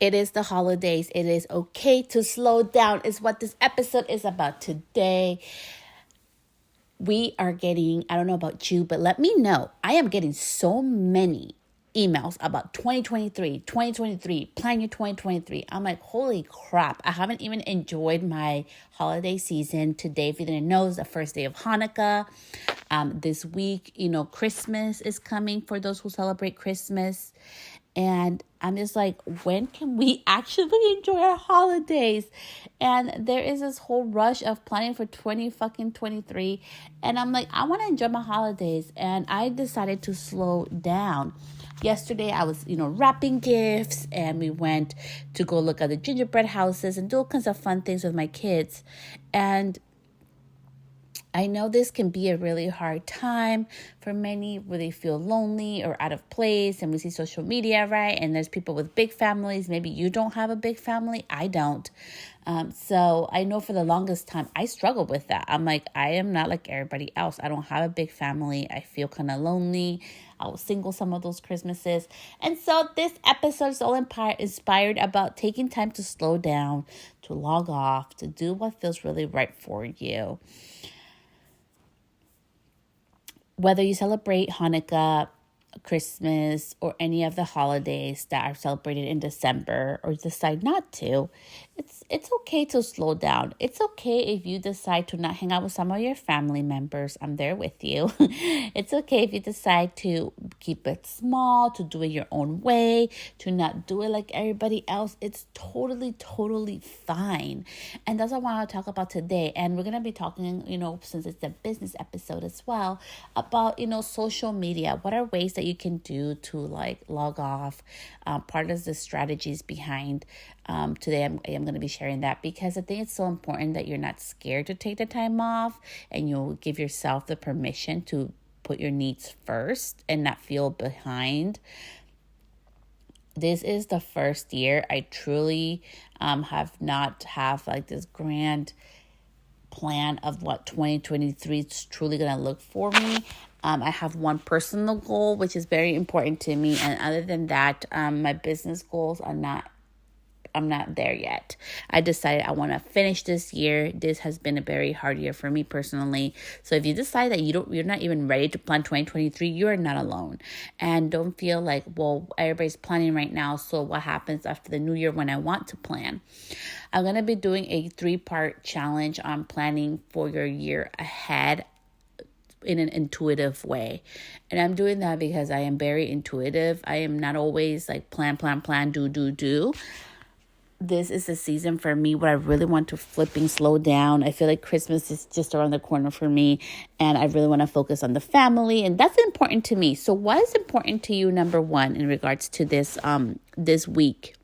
It is the holidays. It is okay to slow down, is what this episode is about today. We are getting, I don't know about you, but let me know. I am getting so many emails about 2023, plan your 2023. I'm like, holy crap. I haven't even enjoyed my holiday season. Today, if you didn't know, is the first day of Hanukkah. This week, Christmas is coming for those who celebrate Christmas. And I'm just like, when can we actually enjoy our holidays? And there is this whole rush of planning for 2023. And I'm like, I want to enjoy my holidays. And I decided to slow down. Yesterday, I was, wrapping gifts, and we went to go look at the gingerbread houses and do all kinds of fun things with my kids. And I know this can be a really hard time for many where they feel lonely or out of place, and we see social media, right? And there's people with big families. Maybe you don't have a big family. I don't. So I know for the longest time, I struggled with that. I'm like, I am not like everybody else. I don't have a big family. I feel kind of lonely. I was single some of those Christmases. And so this episode is all inspired about taking time to slow down, to log off, to do what feels really right for you. Whether you celebrate Hanukkah, Christmas, or any of the holidays that are celebrated in December, or decide not to, it's okay to slow down. It's okay if you decide to not hang out with some of your family members. I'm there with you. It's okay if you decide to keep it small, to do it your own way, to not do it like everybody else. It's totally, totally fine. And that's what I want to talk about today. And we're going to be talking, since it's a business episode as well, about, social media. What are ways that you can do to log off? Part of the strategies behind today, I'm going to be sharing that, because I think it's so important that you're not scared to take the time off, and you'll give yourself the permission to put your needs first and not feel behind. This is the first year I truly have this grand plan of what 2023 is truly going to look for me. I have one personal goal, which is very important to me. And other than that, my business goals I'm not there yet. I decided I want to finish this year. This has been a very hard year for me personally. So if you decide that you're not even ready to plan 2023, you are not alone. And don't feel like, well, everybody's planning right now, so what happens after the new year when I want to plan? I'm going to be doing a 3-part challenge on planning for your year ahead in an intuitive way. And I'm doing that because I am very intuitive. I am not always like plan, do. This is the season for me where I really want to flipping slow down. I feel like Christmas is just around the corner for me, and I really want to focus on the family, and that's important to me. So what is important to you, number one, in regards to this week?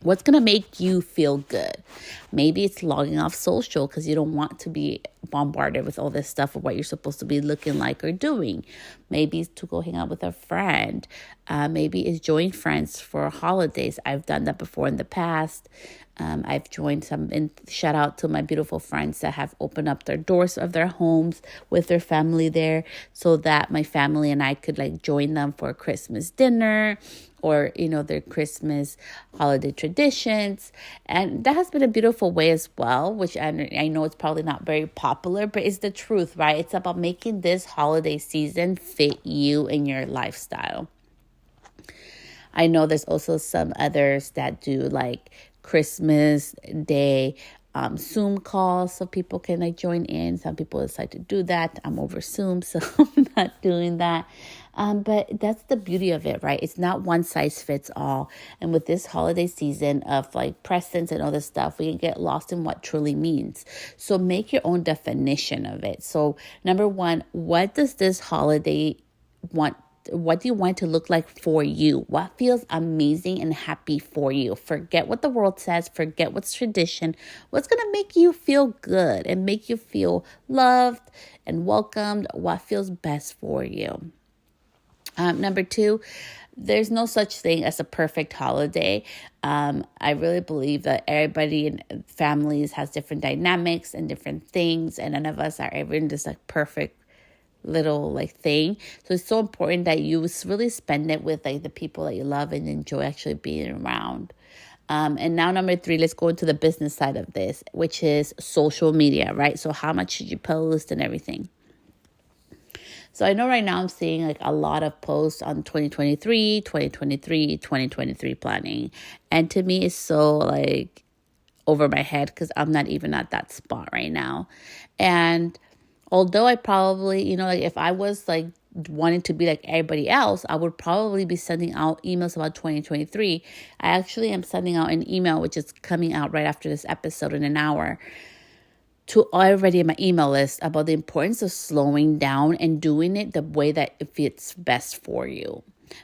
What's going to make you feel good? Maybe it's logging off social because you don't want to be bombarded with all this stuff of what you're supposed to be looking like or doing. Maybe it's to go hang out with a friend. Maybe it's join friends for holidays. I've done that before in the past. I've joined some, and shout out to my beautiful friends that have opened up their doors of their homes with their family there, so that my family and I could join them for a Christmas dinner, or, their Christmas holiday traditions. And that has been a beautiful way as well, which I know it's probably not very popular, but it's the truth, right? It's about making this holiday season fit you and your lifestyle. I know there's also some others that do Christmas Day Zoom calls so people can join in. Some people decide to do that. I'm over Zoom, so I'm not doing that. But that's the beauty of it, right? It's not one size fits all. And with this holiday season of presents and all this stuff, we can get lost in what truly means. So make your own definition of it. So number one, what does this holiday what do you want to look like for you? What feels amazing and happy for you? Forget what the world says. Forget what's tradition. What's going to make you feel good and make you feel loved and welcomed? What feels best for you? Number two, there's no such thing as a perfect holiday. I really believe that everybody in families has different dynamics and different things, and none of us are ever in this perfect little thing. So it's so important that you really spend it with the people that you love and enjoy actually being around. And now number 3, let's go into the business side of this, which is social media, right? So how much should you post and everything? So I know right now I'm seeing like a lot of posts on 2023 planning. And to me, it's so like over my head because I'm not even at that spot right now. And although I probably, like if I was like wanting to be like everybody else, I would probably be sending out emails about 2023. I actually am sending out an email, which is coming out right after this episode in an hour, to everybody in my email list about the importance of slowing down and doing it the way that it fits best for you.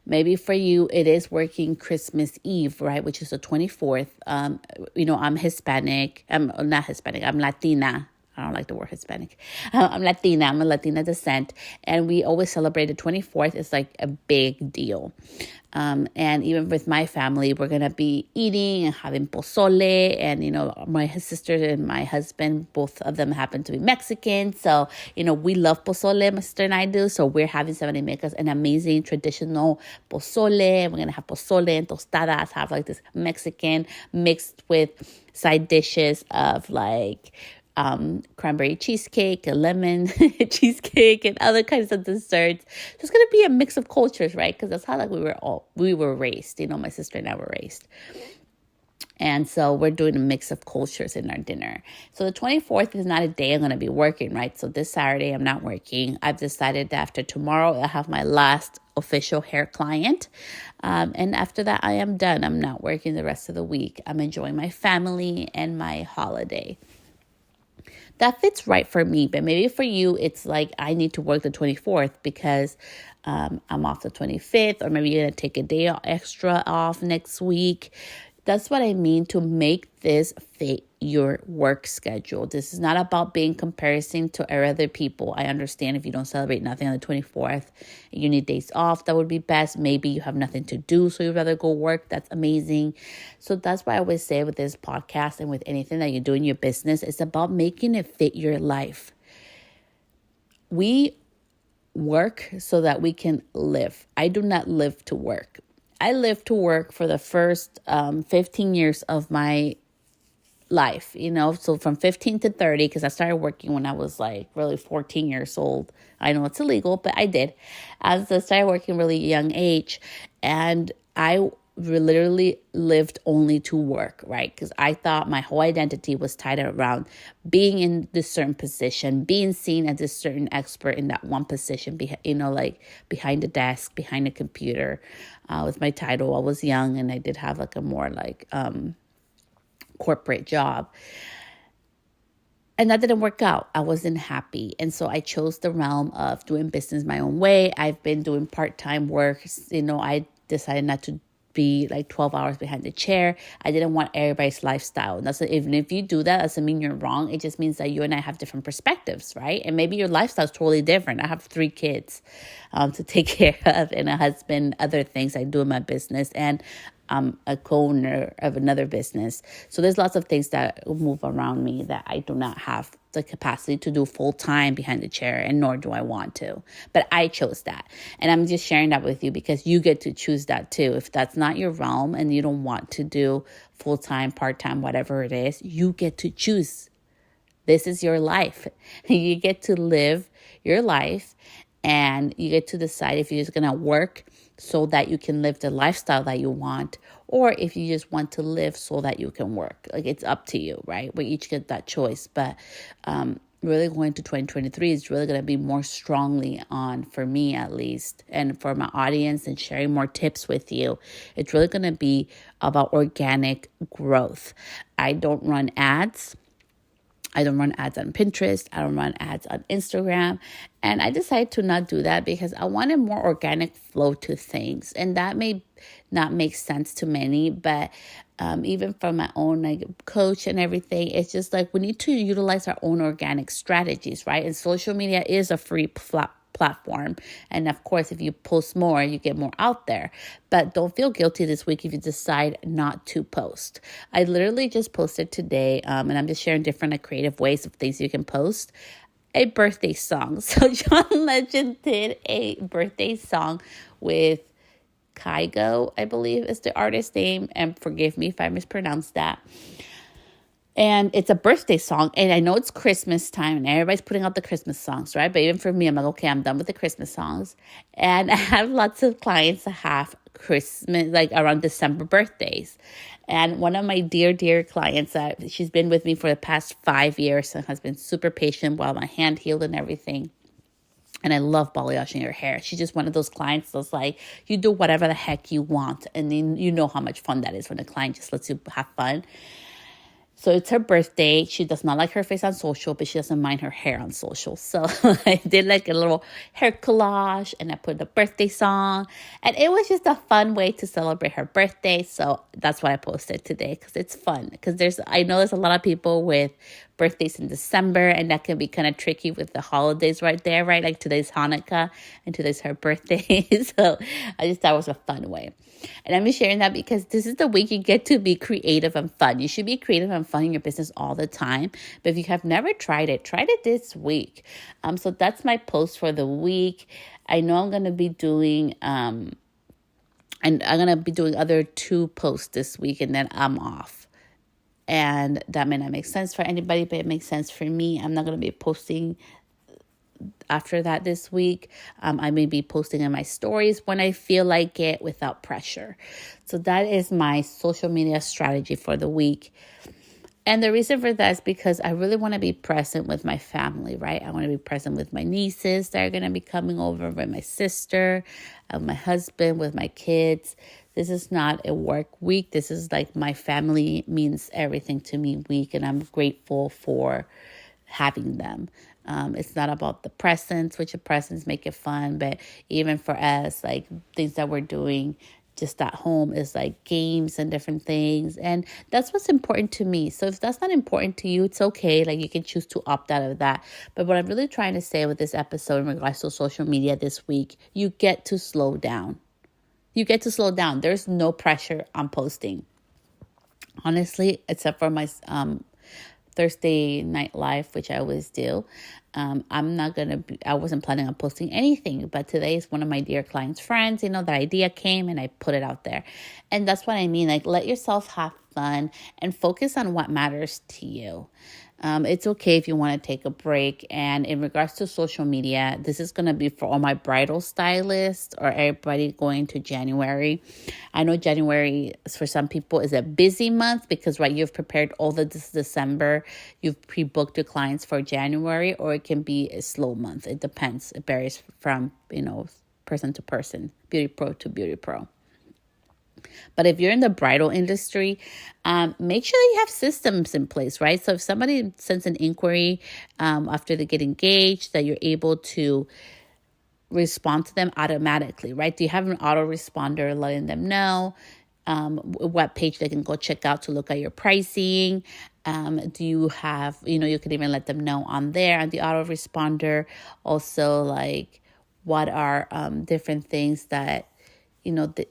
Maybe for you, it is working Christmas Eve, right? Which is the 24th. I'm Hispanic. I'm not Hispanic. I'm Latina. I don't like the word Hispanic. I'm Latina. I'm a Latina descent. And we always celebrate the 24th. It's like a big deal. And even with my family, we're going to be eating and having pozole. And, my sister and my husband, both of them happen to be Mexican. So, we love pozole, my sister and I do. So we're having somebody make us an amazing traditional pozole. We're going to have pozole and tostadas, have like this Mexican mixed with side dishes of like cranberry cheesecake, a lemon cheesecake, and other kinds of desserts. So it's going to be a mix of cultures, right? Because that's how like we were raised. My sister and I were raised. And so we're doing a mix of cultures in our dinner. So the 24th is not a day I'm going to be working, right? So this Saturday, I'm not working. I've decided that after tomorrow, I'll have my last official hair client. And after that, I am done. I'm not working the rest of the week. I'm enjoying my family and my holiday. That fits right for me, but maybe for you, it's like I need to work the 24th because I'm off the 25th, or maybe you're going to take a day extra off next week. That's what I mean to make this fit your work schedule. This is not about being comparison to other people. I understand if you don't celebrate nothing on the 24th, you need days off, that would be best. Maybe you have nothing to do, so you'd rather go work. That's amazing. So that's why I always say with this podcast and with anything that you do in your business, it's about making it fit your life. We work so that we can live. I do not live to work. I lived to work for the first 15 years of my life, so from 15 to 30, because I started working when I was like really 14 years old. I know it's illegal, but I did. So I started working really young age, and I literally lived only to work, right? Because I thought my whole identity was tied around being in this certain position, being seen as a certain expert in that one position, like behind the desk, behind the computer. With my title, I was young and I did have like a more like corporate job. And that didn't work out. I wasn't happy. And so I chose the realm of doing business my own way. I've been doing part-time work. I decided not to be like 12 hours behind the chair. I didn't want everybody's lifestyle. And even if you do that, doesn't mean you're wrong. It just means that you and I have different perspectives, right? And maybe your lifestyle is totally different. I have 3 kids to take care of, and a husband, other things I do in my business, and I'm a co-owner of another business. So there's lots of things that move around me that I do not have the capacity to do full time behind the chair, and nor do I want to. But I chose that. And I'm just sharing that with you because you get to choose that too. If that's not your realm and you don't want to do full time, part time, whatever it is, you get to choose. This is your life. You get to live your life, and you get to decide if you're just going to work so that you can live the lifestyle that you want, or if you just want to live so that you can work. Like, it's up to you, right? We each get that choice. But really going to 2023 is really going to be more strongly on, for me at least, and for my audience, and sharing more tips with you. It's really going to be about organic growth. I don't run ads. I don't run ads on Pinterest. I don't run ads on Instagram. And I decided to not do that because I wanted more organic flow to things. And that may not make sense to many, but even from my own coach and everything, it's just like we need to utilize our own organic strategies, right? And social media is a free platform. And of course, if you post more, you get more out there. But don't feel guilty this week if you decide not to post. I literally just posted today, and I'm just sharing different creative ways of things you can post, a birthday song. So John Legend did a birthday song with Kygo, I believe is the artist name, and forgive me if I mispronounced that. And it's a birthday song. And I know it's Christmas time and everybody's putting out the Christmas songs, right? But even for me, I'm like, okay, I'm done with the Christmas songs. And I have lots of clients that have Christmas, like around December birthdays. And one of my dear, dear clients, she's been with me for the past 5 years and has been super patient while my hand healed and everything. And I love balayaging her hair. She's just one of those clients that's like, you do whatever the heck you want. And then you know how much fun that is when the client just lets you have fun. So it's her birthday. She does not like her face on social, but she doesn't mind her hair on social. So I did like a little hair collage and I put the birthday song. And it was just a fun way to celebrate her birthday. So that's why I posted today, because it's fun. Because I know there's a lot of people with birthdays in December, and that can be kind of tricky with the holidays right there, right? Like today's Hanukkah and today's her birthday. So I just thought it was a fun way. And I'm just sharing that because this is the week you get to be creative and fun. You should be creative and fun in your business all the time. But if you have never tried it, try it this week. So that's my post for the week. I know I'm going to be doing, and I'm going to be doing other 2 posts this week, and then I'm off. And that may not make sense for anybody, but it makes sense for me. I'm not going to be posting after that this week. I may be posting in my stories when I feel like it without pressure. So that is my social media strategy for the week. And the reason for that is because I really want to be present with my family, right? I want to be present with my nieces that are going to be coming over, with my sister, my husband, with my kids. This is not a work week. This is like my family means everything to me week, and I'm grateful for having them. It's not about the presents, which the presents make it fun, but even for us, like things that we're doing just at home is like games and different things. And that's what's important to me. So if that's not important to you, it's okay. Like you can choose to opt out of that. But what I'm really trying to say with this episode in regards to social media this week, you get to slow down. You get to slow down. There's no pressure on posting. Honestly, except for my Thursday night live, which I always do. I wasn't planning on posting anything, but today is one of my dear clients' friends, the idea came and I put it out there. And that's what I mean. Like, let yourself have fun and focus on what matters to you. It's okay if you want to take a break. And in regards to social media, this is going to be for all my bridal stylists or everybody going to January. I know January for some people is a busy month because, right, you've prepared all this December. You've pre-booked your clients for January, or it can be a slow month. It depends. It varies from, person to person, beauty pro to beauty pro. But if you're in the bridal industry, make sure that you have systems in place, right? So if somebody sends an inquiry after they get engaged, that you're able to respond to them automatically, right? Do you have an autoresponder letting them know what page they can go check out to look at your pricing? Do you have, you can even let them know on there on the autoresponder. Also, like, what are different things that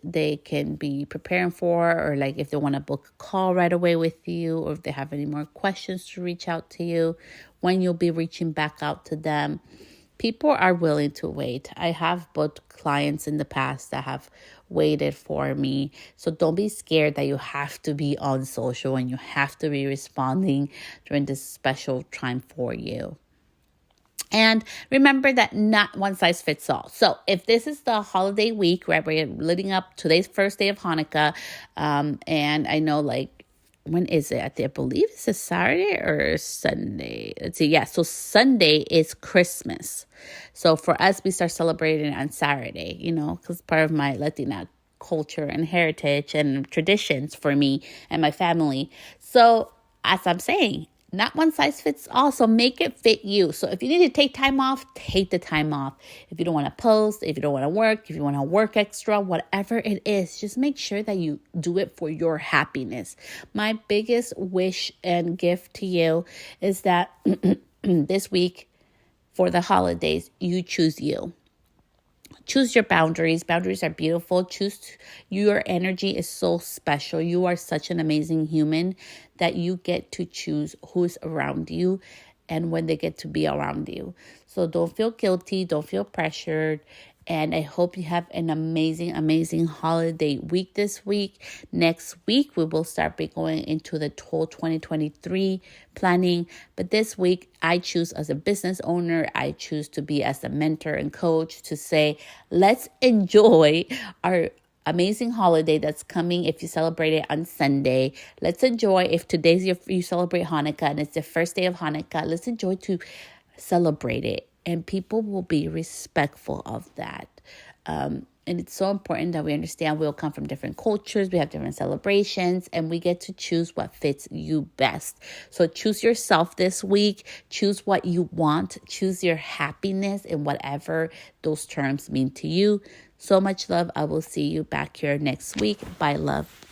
they can be preparing for, or like if they want to book a call right away with you, or if they have any more questions to reach out to you, when you'll be reaching back out to them. People are willing to wait. I have booked clients in the past that have waited for me. So don't be scared that you have to be on social and you have to be responding during this special time for you. And remember that not one size fits all. So if this is the holiday week, right, we're leading up today's first day of Hanukkah, and I know, like, when is it? I believe it's a Saturday or Sunday. Let's see. Yeah, so Sunday is Christmas. So for us, we start celebrating on Saturday, because part of my Latina culture and heritage and traditions for me and my family. So as I'm saying, not one size fits all, so make it fit you. So if you need to take time off, take the time off. If you don't want to post, if you don't want to work, if you want to work extra, whatever it is, just make sure that you do it for your happiness. My biggest wish and gift to you is that this week for the holidays, you choose you. Choose your boundaries. Boundaries are beautiful. Your energy is so special. You are such an amazing human that you get to choose who's around you and when they get to be around you. So don't feel guilty. Don't feel pressured. And I hope you have an amazing, amazing holiday week this week. Next week, we will start going into the whole 2023 planning. But this week, I choose as a business owner, I choose to be as a mentor and coach to say, let's enjoy our amazing holiday that's coming. If you celebrate it on Sunday, let's enjoy. If today's you celebrate Hanukkah and it's the first day of Hanukkah, let's enjoy to celebrate it. And people will be respectful of that. And it's so important that we understand we'll come from different cultures. We have different celebrations and we get to choose what fits you best. So choose yourself this week. Choose what you want. Choose your happiness in whatever those terms mean to you. So much love. I will see you back here next week. Bye, love.